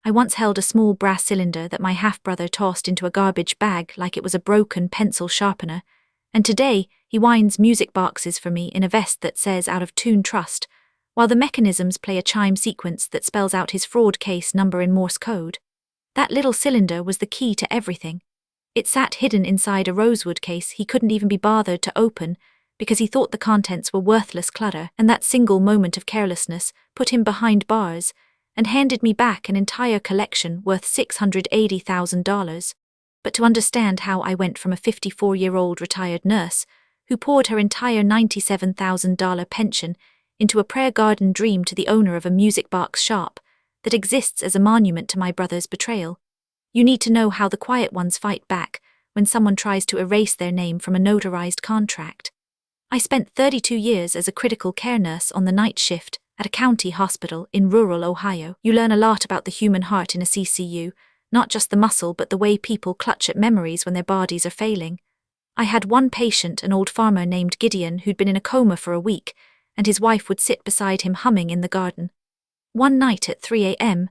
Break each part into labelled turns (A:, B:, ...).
A: I once held a small brass cylinder that my half-brother tossed into a garbage bag like it was a broken pencil sharpener, and today he winds music boxes for me in a vest that says "Out of Tune Trust," while the mechanisms play a chime sequence that spells out his fraud case number in Morse code. That little cylinder was the key to everything. It sat hidden inside a rosewood case he couldn't even be bothered to open because he thought the contents were worthless clutter, and that single moment of carelessness put him behind bars and handed me back an entire collection worth $680,000. But to understand how I went from a 54-year-old retired nurse who poured her entire $97,000 pension into a prayer garden dream to the owner of a music box shop that exists as a monument to my brother's betrayal, you need to know how the quiet ones fight back when someone tries to erase their name from a notarized contract. I spent 32 years as a critical care nurse on the night shift at a county hospital in rural Ohio. You learn a lot about the human heart in a CCU, not just the muscle but the way people clutch at memories when their bodies are failing. I had one patient, an old farmer named Gideon, who'd been in a coma for a week, and his wife would sit beside him humming in the garden. One night at 3 a.m.,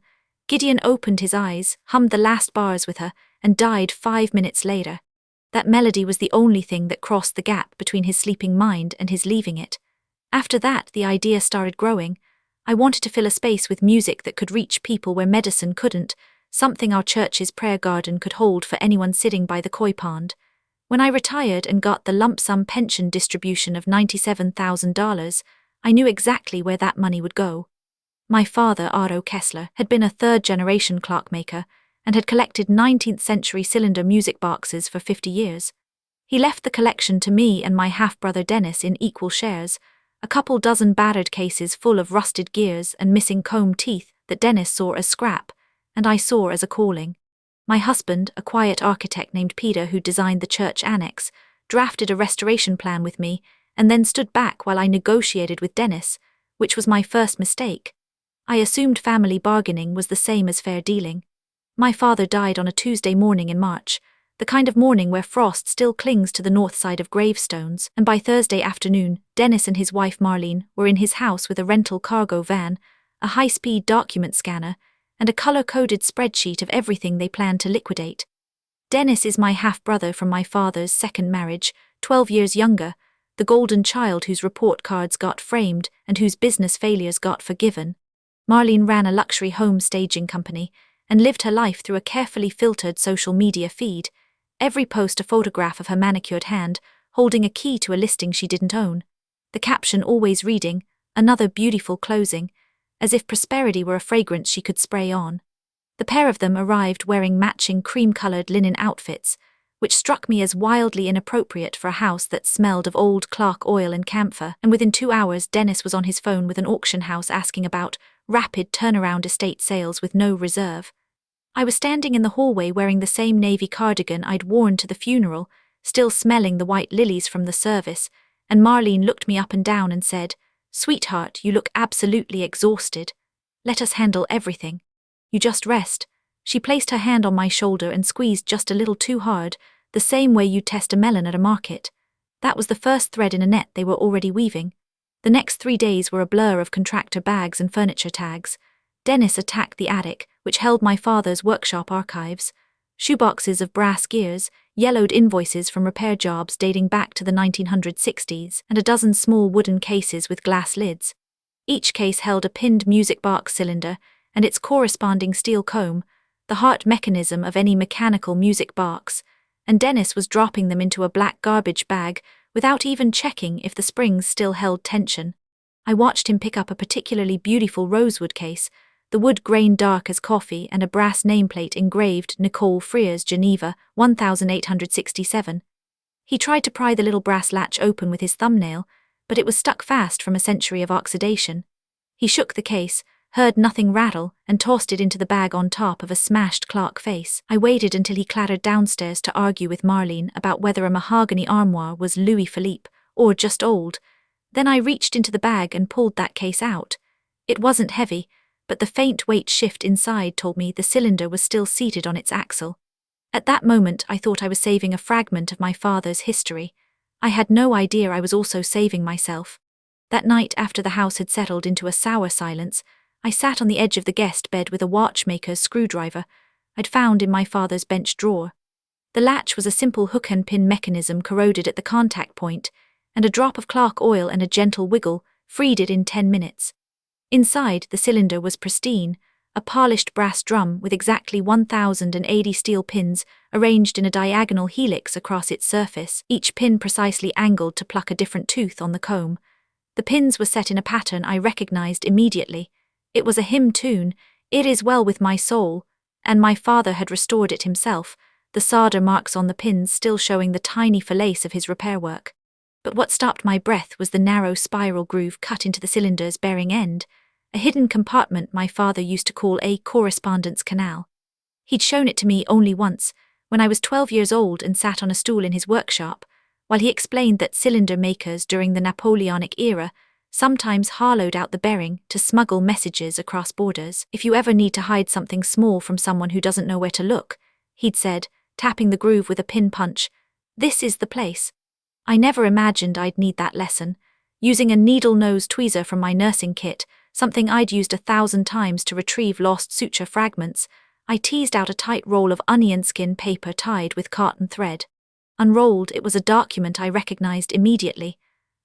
A: Gideon opened his eyes, hummed the last bars with her, and died 5 minutes later. That melody was the only thing that crossed the gap between his sleeping mind and his leaving it. After that, the idea started growing. I wanted to fill a space with music that could reach people where medicine couldn't, something our church's prayer garden could hold for anyone sitting by the koi pond. When I retired and got the lump sum pension distribution of $97,000, I knew exactly where that money would go. My father, Otto Kessler, had been a third-generation clockmaker and had collected 19th-century cylinder music boxes for 50 years. He left the collection to me and my half-brother Dennis in equal shares, a couple dozen battered cases full of rusted gears and missing comb teeth that Dennis saw as scrap, and I saw as a calling. My husband, a quiet architect named Peter who designed the church annex, drafted a restoration plan with me and then stood back while I negotiated with Dennis, which was my first mistake. I assumed family bargaining was the same as fair dealing. My father died on a Tuesday morning in March, the kind of morning where frost still clings to the north side of gravestones, and by Thursday afternoon, Dennis and his wife Marlene were in his house with a rental cargo van, a high-speed document scanner, and a color-coded spreadsheet of everything they planned to liquidate. Dennis is my half-brother from my father's second marriage, 12 years younger, the golden child whose report cards got framed and whose business failures got forgiven. Marlene ran a luxury home staging company and lived her life through a carefully filtered social media feed, every post a photograph of her manicured hand, holding a key to a listing she didn't own. The caption always reading, "Another beautiful closing," as if prosperity were a fragrance she could spray on. The pair of them arrived wearing matching cream-colored linen outfits, which struck me as wildly inappropriate for a house that smelled of old Clark oil and camphor, and within 2 hours Dennis was on his phone with an auction house asking about rapid turnaround estate sales with no reserve. I was standing in the hallway wearing the same navy cardigan I'd worn to the funeral, still smelling the white lilies from the service, and Marlene looked me up and down and said, "Sweetheart, you look absolutely exhausted. Let us handle everything. You just rest." She placed her hand on my shoulder and squeezed just a little too hard, the same way you test a melon at a market. That was the first thread in a net they were already weaving. The next 3 days were a blur of contractor bags and furniture tags. Dennis attacked the attic, which held my father's workshop archives. Shoeboxes of brass gears, yellowed invoices from repair jobs dating back to the 1960s, and a dozen small wooden cases with glass lids. Each case held a pinned music box cylinder and its corresponding steel comb, the heart mechanism of any mechanical music box, and Dennis was dropping them into a black garbage bag without even checking if the springs still held tension. I watched him pick up a particularly beautiful rosewood case, the wood grained dark as coffee and a brass nameplate engraved Nicole Frears, Geneva, 1867. He tried to pry the little brass latch open with his thumbnail, but it was stuck fast from a century of oxidation. He shook the case, heard nothing rattle, and tossed it into the bag on top of a smashed clock face. I waited until he clattered downstairs to argue with Marlene about whether a mahogany armoire was Louis Philippe or just old. Then I reached into the bag and pulled that case out. It wasn't heavy, but the faint weight shift inside told me the cylinder was still seated on its axle. At that moment I thought I was saving a fragment of my father's history. I had no idea I was also saving myself. That night, after the house had settled into a sour silence, I sat on the edge of the guest bed with a watchmaker's screwdriver I'd found in my father's bench drawer. The latch was a simple hook and pin mechanism corroded at the contact point, and a drop of Clark oil and a gentle wiggle freed it in 10 minutes. Inside, the cylinder was pristine, a polished brass drum with exactly 1,080 steel pins arranged in a diagonal helix across its surface, each pin precisely angled to pluck a different tooth on the comb. The pins were set in a pattern I recognized immediately. It was a hymn tune, "It Is Well With My Soul," and my father had restored it himself, the solder marks on the pins still showing the tiny falaise of his repair work. But what stopped my breath was the narrow spiral groove cut into the cylinder's bearing end, a hidden compartment my father used to call a correspondence canal. He'd shown it to me only once, when I was 12 years old and sat on a stool in his workshop, while he explained that cylinder makers during the Napoleonic era sometimes hollowed out the bearing to smuggle messages across borders. "If you ever need to hide something small from someone who doesn't know where to look," he'd said, tapping the groove with a pin punch, "this is the place." I never imagined I'd need that lesson. Using a needle-nose tweezer from my nursing kit, something I'd used 1,000 times to retrieve lost suture fragments, I teased out a tight roll of onion skin paper tied with cotton thread. Unrolled, it was a document I recognized immediately.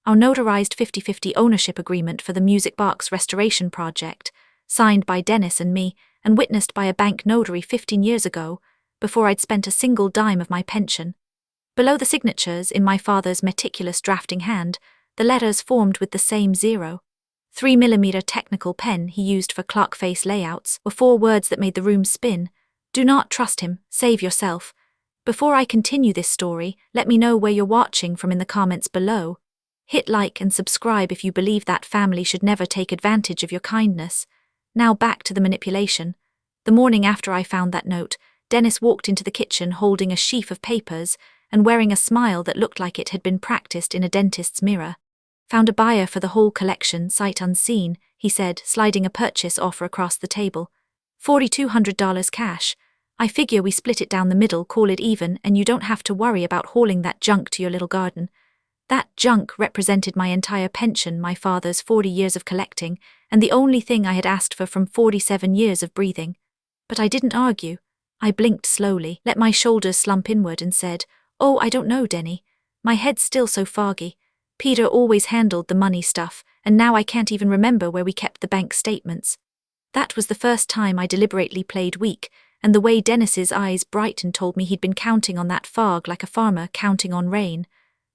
A: Our notarized 50-50 ownership agreement for the music box restoration project, signed by Dennis and me and witnessed by a bank notary 15 years ago, before I'd spent a single dime of my pension. Below the signatures, in my father's meticulous drafting hand, the letters formed with the same 0.3mm technical pen he used for clock face layouts were 4 words that made the room spin. "Do not trust him, save yourself." Before I continue this story, let me know where you're watching from in the comments below. Hit like and subscribe if you believe that family should never take advantage of your kindness. Now back to the manipulation. The morning after I found that note, Dennis walked into the kitchen holding a sheaf of papers and wearing a smile that looked like it had been practiced in a dentist's mirror. "Found a buyer for the whole collection, sight unseen," he said, sliding a purchase offer across the table. $4,200 cash. "I figure we split it down the middle, call it even, and you don't have to worry about hauling that junk to your little garden." That junk represented my entire pension, my father's 40 years of collecting, and the only thing I had asked for from 47 years of breathing. But I didn't argue. I blinked slowly, let my shoulders slump inward and said, "Oh, I don't know, Denny. My head's still so foggy. Peter always handled the money stuff, and now I can't even remember where we kept the bank statements." That was the first time I deliberately played weak, and the way Dennis's eyes brightened told me he'd been counting on that fog like a farmer counting on rain.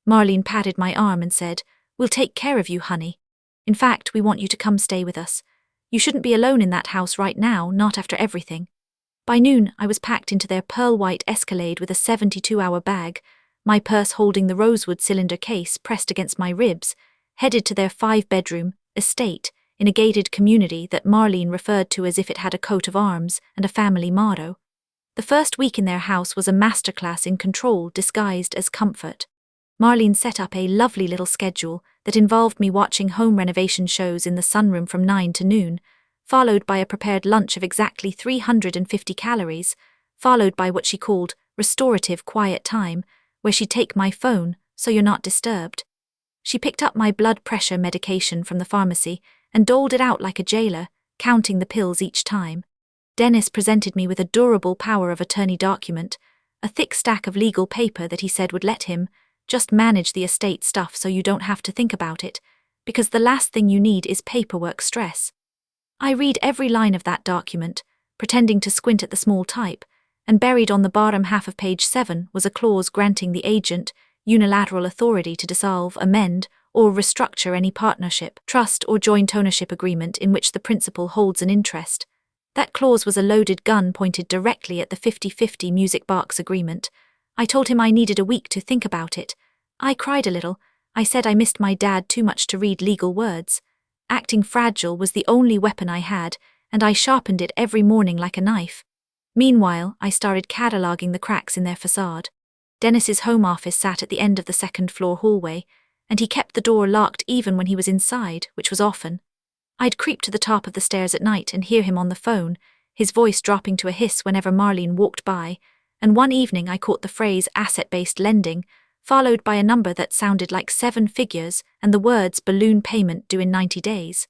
A: Marlene patted my arm and said, "We'll take care of you, honey. In fact, we want you to come stay with us. You shouldn't be alone in that house right now, not after everything." By noon, I was packed into their pearl-white Escalade with a 72-hour bag, my purse holding the rosewood cylinder case pressed against my ribs, headed to their 5-bedroom estate in a gated community that Marlene referred to as if it had a coat of arms and a family motto. The first week in their house was a masterclass in control disguised as comfort. Marlene set up a lovely little schedule that involved me watching home renovation shows in the sunroom from 9 to noon, followed by a prepared lunch of exactly 350 calories, followed by what she called restorative quiet time, where she'd take my phone so you're not disturbed. She picked up my blood pressure medication from the pharmacy and doled it out like a jailer, counting the pills each time. Dennis presented me with a durable power of attorney document, a thick stack of legal paper that he said would let him just manage the estate stuff so you don't have to think about it, because the last thing you need is paperwork stress. I read every line of that document, pretending to squint at the small type, and buried on the bottom half of page 7 was a clause granting the agent unilateral authority to dissolve, amend, or restructure any partnership, trust, or joint ownership agreement in which the principal holds an interest. That clause was a loaded gun pointed directly at the 50-50 music box agreement. I told him I needed a week to think about it. I cried a little. I said I missed my dad too much to read legal words. Acting fragile was the only weapon I had, and I sharpened it every morning like a knife. Meanwhile, I started cataloguing the cracks in their facade. Dennis's home office sat at the end of the second-floor hallway, and he kept the door locked even when he was inside, which was often. I'd creep to the top of the stairs at night and hear him on the phone, his voice dropping to a hiss whenever Marlene walked by, and one evening I caught the phrase asset-based lending, followed by a number that sounded like 7 figures and the words balloon payment due in 90 days.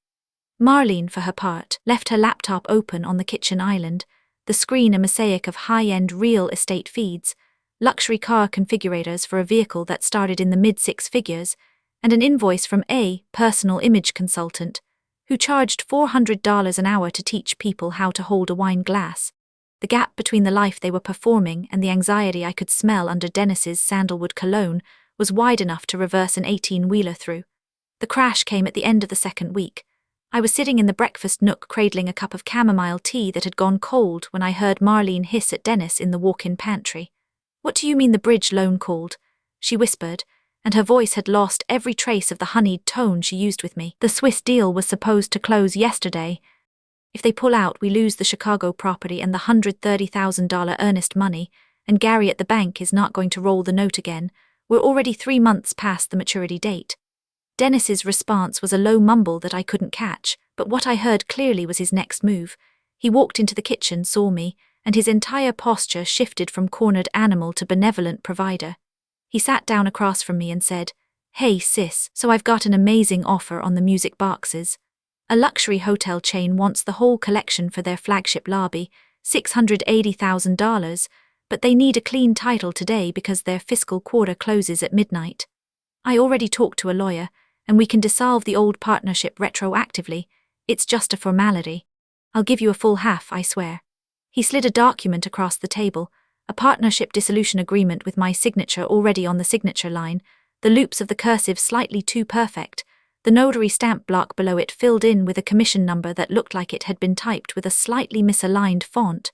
A: Marlene, for her part, left her laptop open on the kitchen island, the screen a mosaic of high-end real estate feeds, luxury car configurators for a vehicle that started in the mid-six figures, and an invoice from a personal image consultant, who charged $400 an hour to teach people how to hold a wine glass. The gap between the life they were performing and the anxiety I could smell under Dennis's sandalwood cologne was wide enough to reverse an 18-wheeler through. The crash came at the end of the second week. I was sitting in the breakfast nook cradling a cup of chamomile tea that had gone cold when I heard Marlene hiss at Dennis in the walk-in pantry. "What do you mean the bridge loan called?" she whispered, and her voice had lost every trace of the honeyed tone she used with me. "The Swiss deal was supposed to close yesterday. If they pull out, we lose the Chicago property and the $130,000 earnest money, and Gary at the bank is not going to roll the note again. We're already 3 months past the maturity date." Dennis's response was a low mumble that I couldn't catch, but what I heard clearly was his next move. He walked into the kitchen, saw me, and his entire posture shifted from cornered animal to benevolent provider. He sat down across from me and said, "Hey sis, so I've got an amazing offer on the music boxes. A luxury hotel chain wants the whole collection for their flagship lobby, $680,000, but they need a clean title today because their fiscal quarter closes at midnight. I already talked to a lawyer, and we can dissolve the old partnership retroactively. It's just a formality. I'll give you a full half, I swear." He slid a document across the table, a partnership dissolution agreement with my signature already on the signature line, the loops of the cursive slightly too perfect, the notary stamp block below it filled in with a commission number that looked like it had been typed with a slightly misaligned font.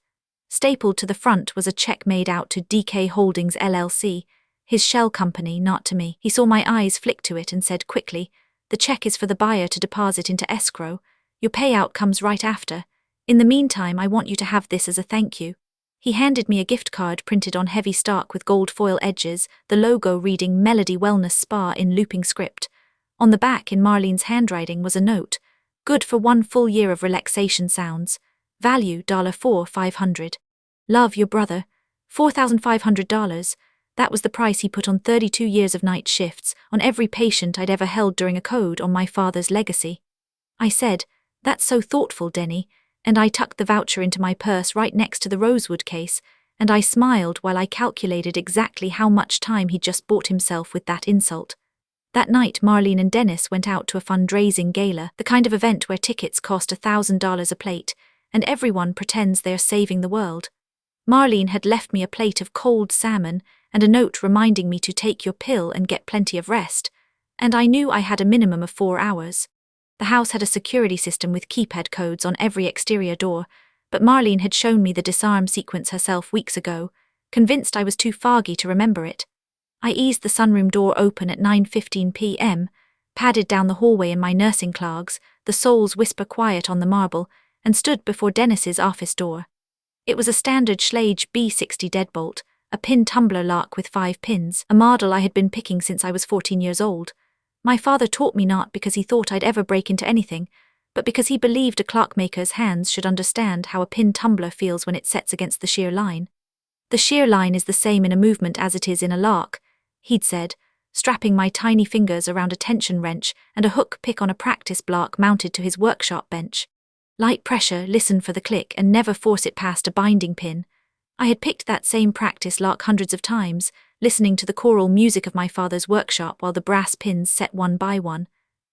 A: Stapled to the front was a check made out to DK Holdings LLC, his shell company, not to me. He saw my eyes flick to it and said quickly, "The check is for the buyer to deposit into escrow. Your payout comes right after. In the meantime, I want you to have this as a thank you." He handed me a gift card printed on heavy stock with gold foil edges, the logo reading Melody Wellness Spa in looping script. On the back, in Marlene's handwriting, was a note. "Good for 1 full year of relaxation sounds. Value $4,500. Love, your brother." $4,500. That was the price he put on 32 years of night shifts, on every patient I'd ever held during a code, on my father's legacy. I said, "That's so thoughtful, Denny," and I tucked the voucher into my purse right next to the rosewood case, and I smiled while I calculated exactly how much time he'd just bought himself with that insult. That night, Marlene and Dennis went out to a fundraising gala, the kind of event where tickets cost $1,000 a plate, and everyone pretends they're saving the world. Marlene had left me a plate of cold salmon and a note reminding me to take your pill and get plenty of rest, and I knew I had a minimum of 4 hours. The house had a security system with keypad codes on every exterior door, but Marlene had shown me the disarm sequence herself weeks ago, convinced I was too foggy to remember it. I eased the sunroom door open at 9:15 p.m., padded down the hallway in my nursing clogs, the soles whisper quiet on the marble, and stood before Dennis's office door. It was a standard Schlage B60 deadbolt, a pin tumbler lock with 5 pins, a model I had been picking since I was 14 years old. My father taught me not because he thought I'd ever break into anything, but because he believed a clockmaker's hands should understand how a pin tumbler feels when it sets against the shear line. "The shear line is the same in a movement as it is in a lock," he'd said, strapping my tiny fingers around a tension wrench and a hook pick on a practice block mounted to his workshop bench. "Light pressure, listen for the click, and never force it past a binding pin." I had picked that same practice lock hundreds of times, listening to the choral music of my father's workshop while the brass pins set one by one.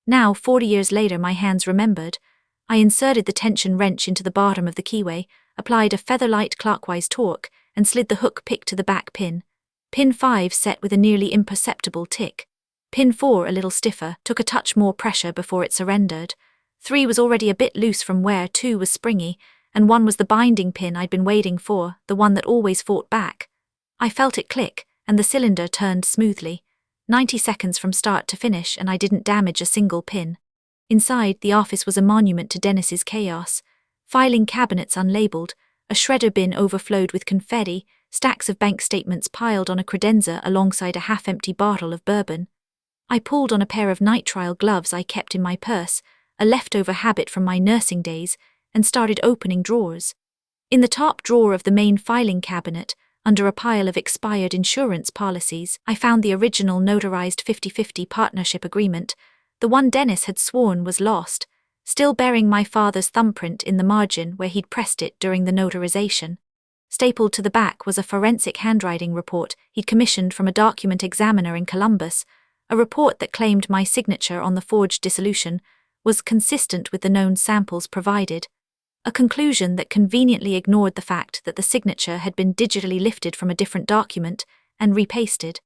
A: Now, 40 years later, my hands remembered. I inserted the tension wrench into the bottom of the keyway, applied a feather-light clockwise torque, and slid the hook pick to the back pin. Pin 5 set with a nearly imperceptible tick. Pin 4, a little stiffer, took a touch more pressure before it surrendered. 3 was already a bit loose from where 2 was springy, and 1 was the binding pin I'd been waiting for, the one that always fought back. I felt it click, and the cylinder turned smoothly. 90 seconds from start to finish, and I didn't damage a single pin. Inside, the office was a monument to Dennis's chaos. Filing cabinets unlabeled, a shredder bin overflowed with confetti, stacks of bank statements piled on a credenza alongside a half-empty bottle of bourbon. I pulled on a pair of nitrile gloves I kept in my purse, a leftover habit from my nursing days, and started opening drawers. In the top drawer of the main filing cabinet, under a pile of expired insurance policies, I found the original notarized 50-50 partnership agreement, the one Dennis had sworn was lost. still bearing my father's thumbprint in the margin where he'd pressed it during the notarization. Stapled to the back was a forensic handwriting report he'd commissioned from a document examiner in Columbus, a report that claimed my signature on the forged dissolution was consistent with the known samples provided, a conclusion that conveniently ignored the fact that the signature had been digitally lifted from a different document and repasted.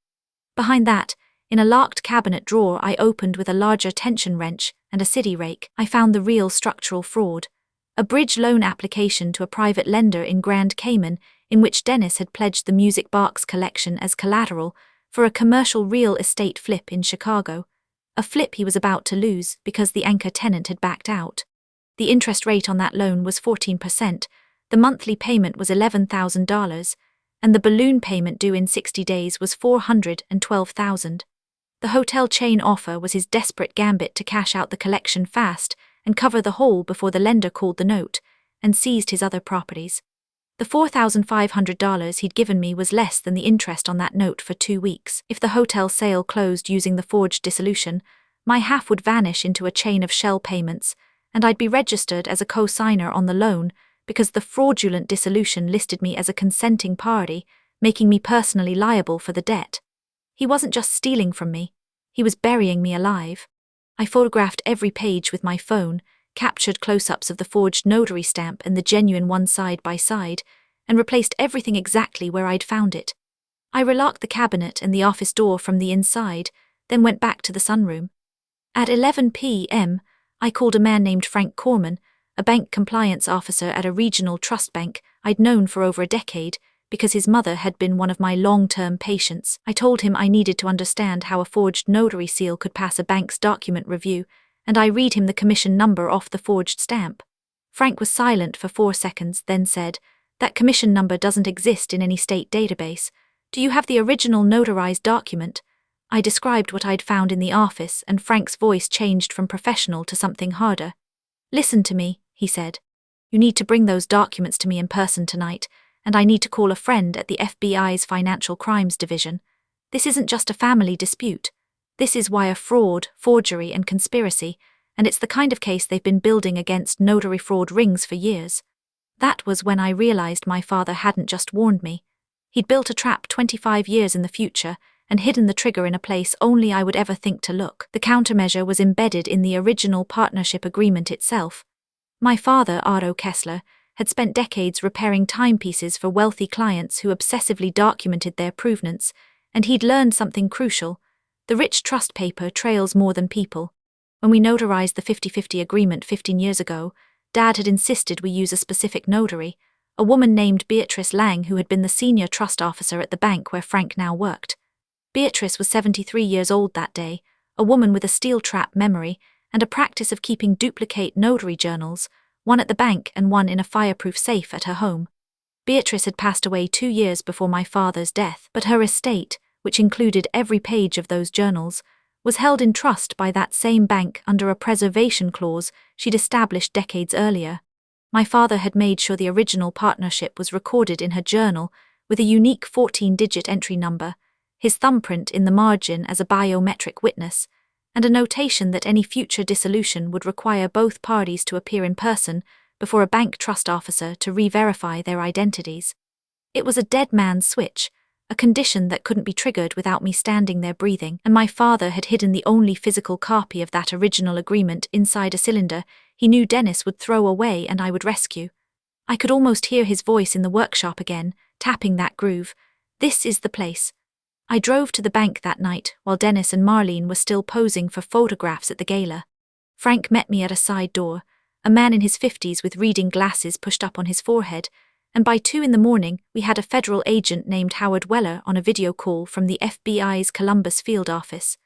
A: Behind that, in a locked cabinet drawer I opened with a larger tension wrench and a city rake, I found the real structural fraud. A bridge loan application to a private lender in Grand Cayman in which Dennis had pledged the music box collection as collateral for a commercial real estate flip in Chicago, a flip he was about to lose because the anchor tenant had backed out. The interest rate on that loan was 14%, the monthly payment was $11,000, and the balloon payment due in 60 days was $412,000. The hotel chain offer was his desperate gambit to cash out the collection fast and cover the hole before the lender called the note and seized his other properties. The $4,500 he'd given me was less than the interest on that note for 2 weeks. If the hotel sale closed using the forged dissolution, my half would vanish into a chain of shell payments, and I'd be registered as a co-signer on the loan because the fraudulent dissolution listed me as a consenting party, making me personally liable for the debt. He wasn't just stealing from me, he was burying me alive. I photographed every page with my phone, captured close-ups of the forged notary stamp and the genuine one side by side, and replaced everything exactly where I'd found it. I relocked the cabinet and the office door from the inside, then went back to the sunroom. At 11 p.m., I called a man named Frank Corman, a bank compliance officer at a regional trust bank I'd known for over a decade, because his mother had been one of my long-term patients. I told him I needed to understand how a forged notary seal could pass a bank's document review, and I read him the commission number off the forged stamp. Frank was silent for 4 seconds, then said, "That commission number doesn't exist in any state database. Do you have the original notarized document?" I described what I'd found in the office, and Frank's voice changed from professional to something harder. "Listen to me," he said. "You need to bring those documents to me in person tonight, and I need to call a friend at the FBI's Financial Crimes Division. This isn't just a family dispute. This is wire fraud, forgery, and conspiracy, and it's the kind of case they've been building against notary fraud rings for years." That was when I realized my father hadn't just warned me. He'd built a trap 25 years in the future and hidden the trigger in a place only I would ever think to look. The countermeasure was embedded in the original partnership agreement itself. My father, Otto Kessler, had spent decades repairing timepieces for wealthy clients who obsessively documented their provenance, and he'd learned something crucial. The rich trust paper trails more than people. When we notarized the 50-50 agreement 15 years ago, Dad had insisted we use a specific notary, a woman named Beatrice Lang who had been the senior trust officer at the bank where Frank now worked. Beatrice was 73 years old that day, a woman with a steel trap memory and a practice of keeping duplicate notary journals, one at the bank and one in a fireproof safe at her home. Beatrice had passed away 2 years before my father's death, but her estate, which included every page of those journals, was held in trust by that same bank under a preservation clause she'd established decades earlier. My father had made sure the original partnership was recorded in her journal with a unique 14-digit entry number, his thumbprint in the margin as a biometric witness, and a notation that any future dissolution would require both parties to appear in person before a bank trust officer to re-verify their identities. It was a dead man's switch, a condition that couldn't be triggered without me standing there breathing, and my father had hidden the only physical copy of that original agreement inside a cylinder he knew Dennis would throw away and I would rescue. I could almost hear his voice in the workshop again, tapping that groove. "This is the place." I drove to the bank that night while Dennis and Marlene were still posing for photographs at the gala. Frank met me at a side door, a man in his 50s with reading glasses pushed up on his forehead, and by 2 a.m, we had a federal agent named Howard Weller on a video call from the FBI's Columbus field office.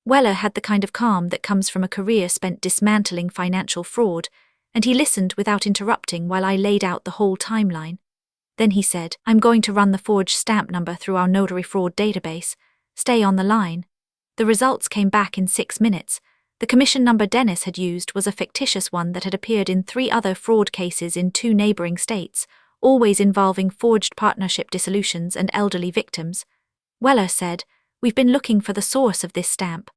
A: Weller had the kind of calm that comes from a career spent dismantling financial fraud, and he listened without interrupting while I laid out the whole timeline. Then he said, "I'm going to run the forged stamp number through our notary fraud database. Stay on the line." The results came back in 6 minutes. The commission number Dennis had used was a fictitious one that had appeared in 3 other fraud cases in 2 neighboring states, always involving forged partnership dissolutions and elderly victims. Weller said, "We've been looking for the source of this stamp."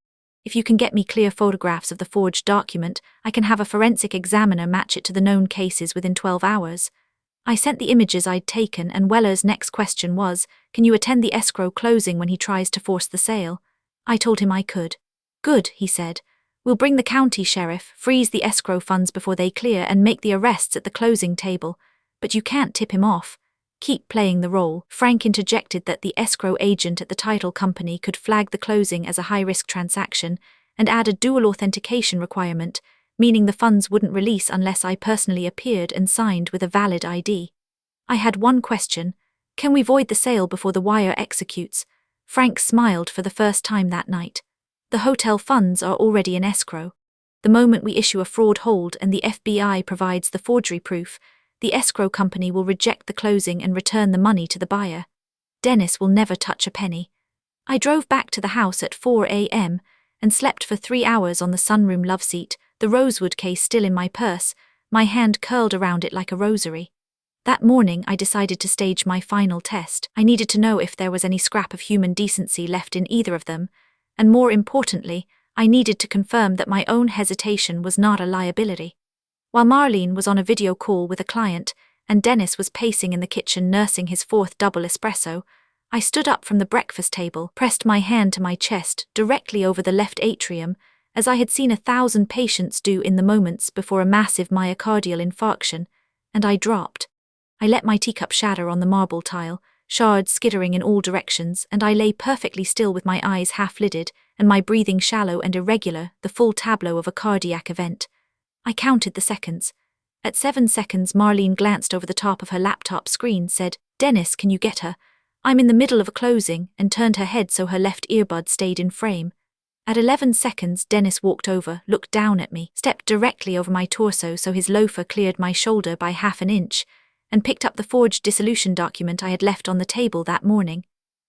A: If you can get me clear photographs of the forged document, I can have a forensic examiner match it to the known cases within 12 hours. I sent the images I'd taken, and Weller's next question was, can you attend the escrow closing when he tries to force the sale? I told him I could. Good, he said. We'll bring the county sheriff, freeze the escrow funds before they clear, and make the arrests at the closing table. But you can't tip him off. Keep playing the role. Frank interjected that the escrow agent at the title company could flag the closing as a high-risk transaction and add a dual authentication requirement, meaning the funds wouldn't release unless I personally appeared and signed with a valid ID. I had one question. Can we void the sale before the wire executes? Frank smiled for the first time that night. The hotel funds are already in escrow. The moment we issue a fraud hold and the FBI provides the forgery proof, the escrow company will reject the closing and return the money to the buyer. Dennis will never touch a penny. I drove back to the house at 4 a.m. and slept for 3 hours on the sunroom loveseat, the rosewood case still in my purse, my hand curled around it like a rosary. That morning I decided to stage my final test. I needed to know if there was any scrap of human decency left in either of them, and more importantly, I needed to confirm that my own hesitation was not a liability. While Marlene was on a video call with a client and Dennis was pacing in the kitchen nursing his 4th double espresso, I stood up from the breakfast table, pressed my hand to my chest directly over the left atrium, as I had seen 1,000 patients do in the moments before a massive myocardial infarction, and I dropped. I let my teacup shatter on the marble tile, shards skittering in all directions, and I lay perfectly still with my eyes half-lidded and my breathing shallow and irregular, the full tableau of a cardiac event. I counted the seconds. At 7 seconds, Marlene glanced over the top of her laptop screen, said, "Dennis, can you get her? I'm in the middle of a closing," and turned her head so her left earbud stayed in frame. At 11 seconds, Dennis walked over, looked down at me, stepped directly over my torso so his loafer cleared my shoulder by half an inch, and picked up the forged dissolution document I had left on the table that morning.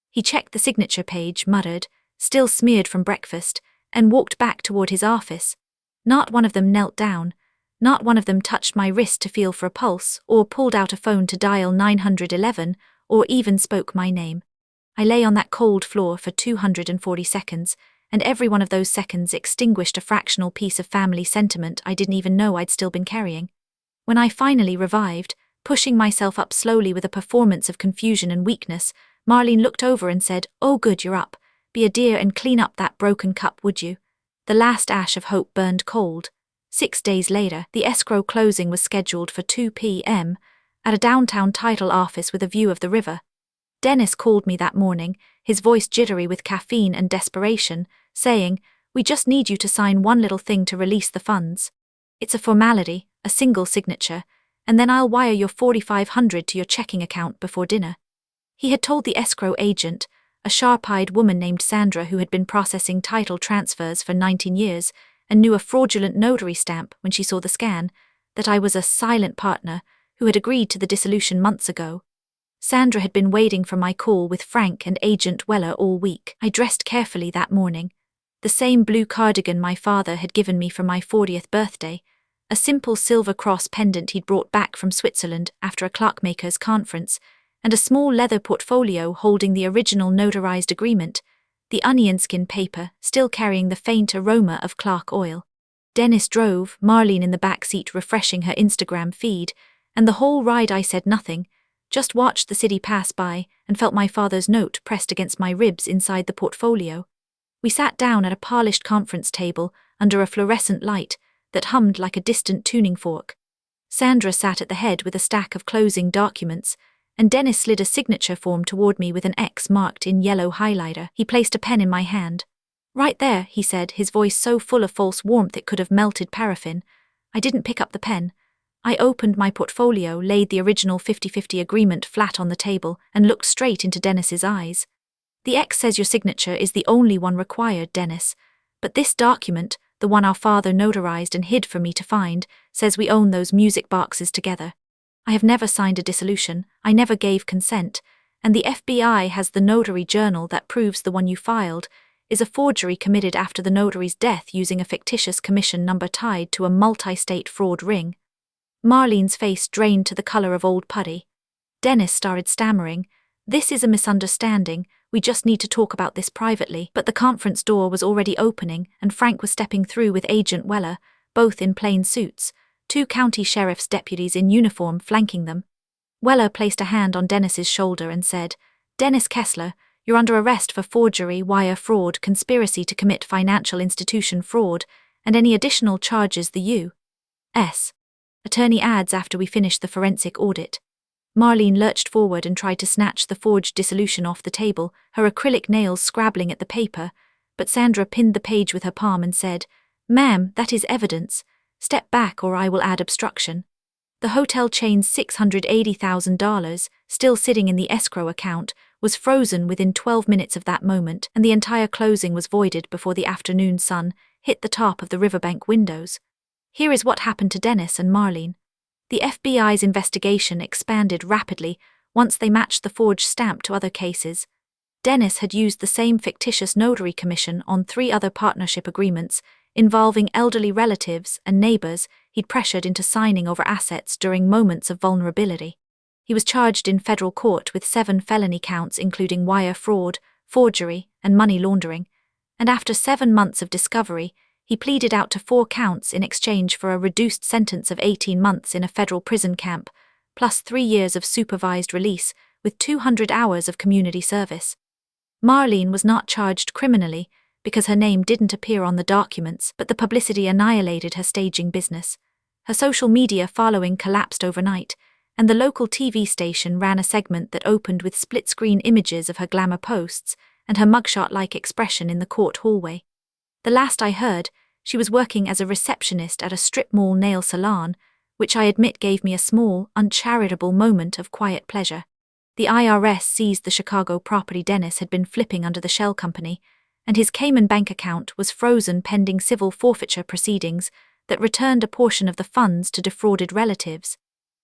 A: He checked the signature page, muttered, "Still smeared from breakfast," and walked back toward his office. Not one of them knelt down. Not one of them touched my wrist to feel for a pulse, or pulled out a phone to dial 911, or even spoke my name. I lay on that cold floor for 240 seconds, and every one of those seconds extinguished a fractional piece of family sentiment I didn't even know I'd still been carrying. When I finally revived, pushing myself up slowly with a performance of confusion and weakness, Marlene looked over and said, "Oh good, you're up. Be a dear and clean up that broken cup, would you?" The last ash of hope burned cold. 6 days later, the escrow closing was scheduled for 2 p.m. at a downtown title office with a view of the river. Dennis called me that morning, his voice jittery with caffeine and desperation, saying, "We just need you to sign one little thing to release the funds. It's a formality, a single signature, and then I'll wire your $4,500 to your checking account before dinner." He had told the escrow agent, a sharp-eyed woman named Sandra who had been processing title transfers for 19 years and knew a fraudulent notary stamp when she saw the scan, that I was a silent partner who had agreed to the dissolution months ago. Sandra had been waiting for my call with Frank and Agent Weller all week. I dressed carefully that morning. The same blue cardigan my father had given me for my 40th birthday, a simple silver cross pendant he'd brought back from Switzerland after a clockmaker's conference, and a small leather portfolio holding the original notarized agreement, the onion skin paper still carrying the faint aroma of Clark oil. Dennis drove, Marlene in the back seat refreshing her Instagram feed, and the whole ride I said nothing, just watched the city pass by and felt my father's note pressed against my ribs inside the portfolio. We sat down at a polished conference table under a fluorescent light that hummed like a distant tuning fork. Sandra sat at the head with a stack of closing documents, and Dennis slid a signature form toward me with an X marked in yellow highlighter. He placed a pen in my hand. "Right there," he said, his voice so full of false warmth it could have melted paraffin. I didn't pick up the pen. I opened my portfolio, laid the original 50-50 agreement flat on the table, and looked straight into Dennis's eyes. "The X says your signature is the only one required, Dennis. But this document, the one our father notarized and hid for me to find, says we own those music boxes together. I have never signed a dissolution, I never gave consent, and the FBI has the notary journal that proves the one you filed is a forgery committed after the notary's death using a fictitious commission number tied to a multi-state fraud ring." Marlene's face drained to the color of old putty. Dennis started stammering, "This is a misunderstanding. "We just need to talk about this privately." But the conference door was already opening, and Frank was stepping through with Agent Weller, both in plain suits, 2 county sheriff's deputies in uniform flanking them. Weller placed a hand on Dennis's shoulder and said, "Dennis Kessler, you're under arrest for forgery, wire fraud, conspiracy to commit financial institution fraud, and any additional charges the U.S. attorney adds after we finish the forensic audit." Marlene lurched forward and tried to snatch the forged dissolution off the table, her acrylic nails scrabbling at the paper, but Sandra pinned the page with her palm and said, "Ma'am, that is evidence. Step back or I will add obstruction." The hotel chain's $680,000, still sitting in the escrow account, was frozen within 12 minutes of that moment, and the entire closing was voided before the afternoon sun hit the top of the riverbank windows. Here is what happened to Dennis and Marlene. The FBI's investigation expanded rapidly once they matched the forged stamp to other cases. Dennis had used the same fictitious notary commission on 3 other partnership agreements involving elderly relatives and neighbors he'd pressured into signing over assets during moments of vulnerability. He was charged in federal court with 7 felony counts including wire fraud, forgery, and money laundering, and after 7 months of discovery, he pleaded out to 4 counts in exchange for a reduced sentence of 18 months in a federal prison camp, plus 3 years of supervised release with 200 hours of community service. Marlene was not charged criminally because her name didn't appear on the documents, but the publicity annihilated her staging business. Her social media following collapsed overnight, and the local TV station ran a segment that opened with split-screen images of her glamour posts and her mugshot-like expression in the court hallway. The last I heard, she was working as a receptionist at a strip mall nail salon, which I admit gave me a small, uncharitable moment of quiet pleasure. The IRS seized the Chicago property Dennis had been flipping under the shell company, and his Cayman bank account was frozen pending civil forfeiture proceedings that returned a portion of the funds to defrauded relatives.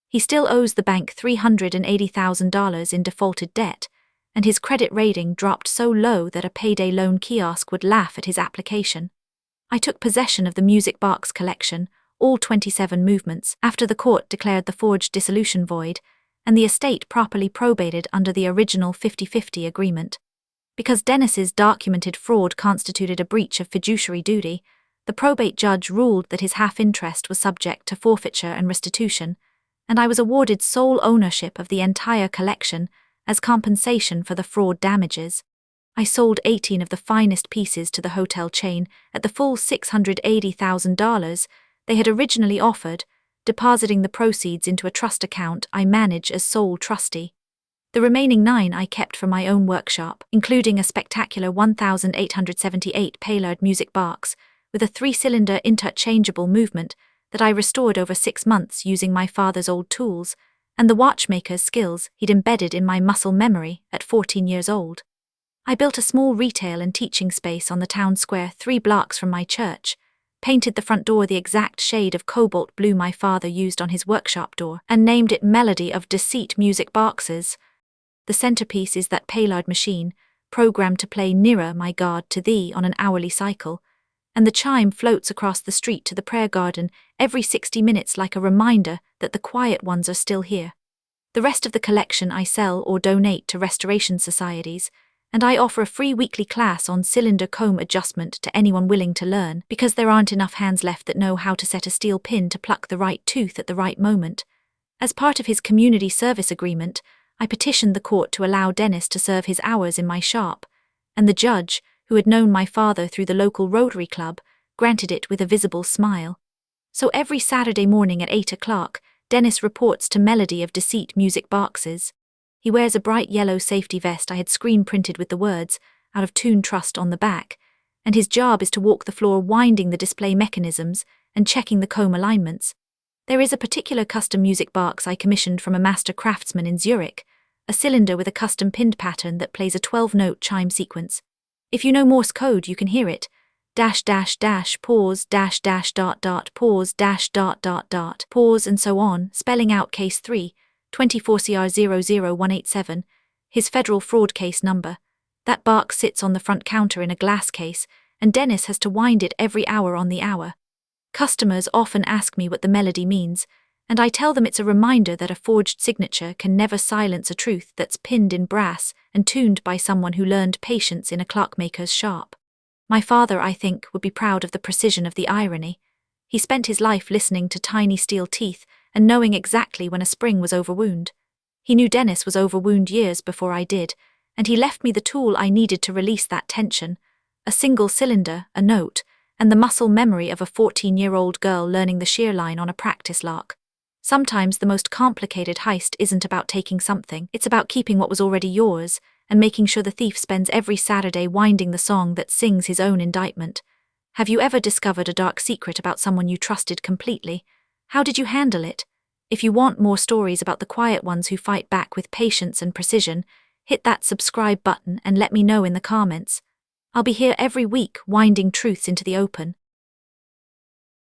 A: He still owes the bank $380,000 in defaulted debt, and his credit rating dropped so low that a payday loan kiosk would laugh at his application. I took possession of the music box collection, all 27 movements, after the court declared the forged dissolution void, and the estate properly probated under the original 50-50 agreement. Because Dennis's documented fraud constituted a breach of fiduciary duty, the probate judge ruled that his half-interest was subject to forfeiture and restitution, and I was awarded sole ownership of the entire collection as compensation for the fraud damages. I sold 18 of the finest pieces to the hotel chain at the full $680,000 they had originally offered, depositing the proceeds into a trust account I manage as sole trustee. The remaining 9 I kept for my own workshop, including a spectacular 1878 Paillard music box with a 3-cylinder interchangeable movement that I restored over 6 months using my father's old tools and the watchmaker's skills he'd embedded in my muscle memory at 14 years old. I built a small retail and teaching space on the town square 3 blocks from my church, painted the front door the exact shade of cobalt blue my father used on his workshop door, and named it Melody of Deceit Music Boxes. The centerpiece is that Paillard machine, programmed to play Nearer, My God, to Thee on an hourly cycle, and the chime floats across the street to the prayer garden every 60 minutes like a reminder that the quiet ones are still here. The rest of the collection I sell or donate to restoration societies, and I offer a free weekly class on cylinder comb adjustment to anyone willing to learn, because there aren't enough hands left that know how to set a steel pin to pluck the right tooth at the right moment. As part of his community service agreement, I petitioned the court to allow Dennis to serve his hours in my shop, and the judge, who had known my father through the local Rotary Club, granted it with a visible smile. So every Saturday morning at 8 o'clock, Dennis reports to Melody of Deceit Music Boxes. He wears a bright yellow safety vest I had screen-printed with the words, "Out of Tune Trust" on the back, and his job is to walk the floor winding the display mechanisms and checking the comb alignments. There is a particular custom music box I commissioned from a master craftsman in Zurich, a cylinder with a custom pinned pattern that plays a 12-note chime sequence. If you know Morse code, you can hear it. Dash dash dash pause dash dash dot dot pause dash dot dot dot pause and so on, spelling out case 3, 24CR00187, his federal fraud case number. That box sits on the front counter in a glass case, and Dennis has to wind it every hour on the hour. Customers often ask me what the melody means, And I tell them it's a reminder that a forged signature can never silence a truth that's pinned in brass and tuned by someone who learned patience in a clockmaker's shop. My father, I think, would be proud of the precision of the irony. He spent his life listening to tiny steel teeth and knowing exactly when a spring was overwound. He knew Dennis was overwound years before I did, and he left me the tool I needed to release that tension: a single cylinder, a note, and the muscle memory of a 14-year-old girl learning the shear line on a practice lark. Sometimes the most complicated heist isn't about taking something, it's about keeping what was already yours and making sure the thief spends every Saturday winding the song that sings his own indictment. Have you ever discovered a dark secret about someone you trusted completely? How did you handle it? If you want more stories about the quiet ones who fight back with patience and precision, hit that subscribe button and let me know in the comments. I'll be here every week winding truths into the open.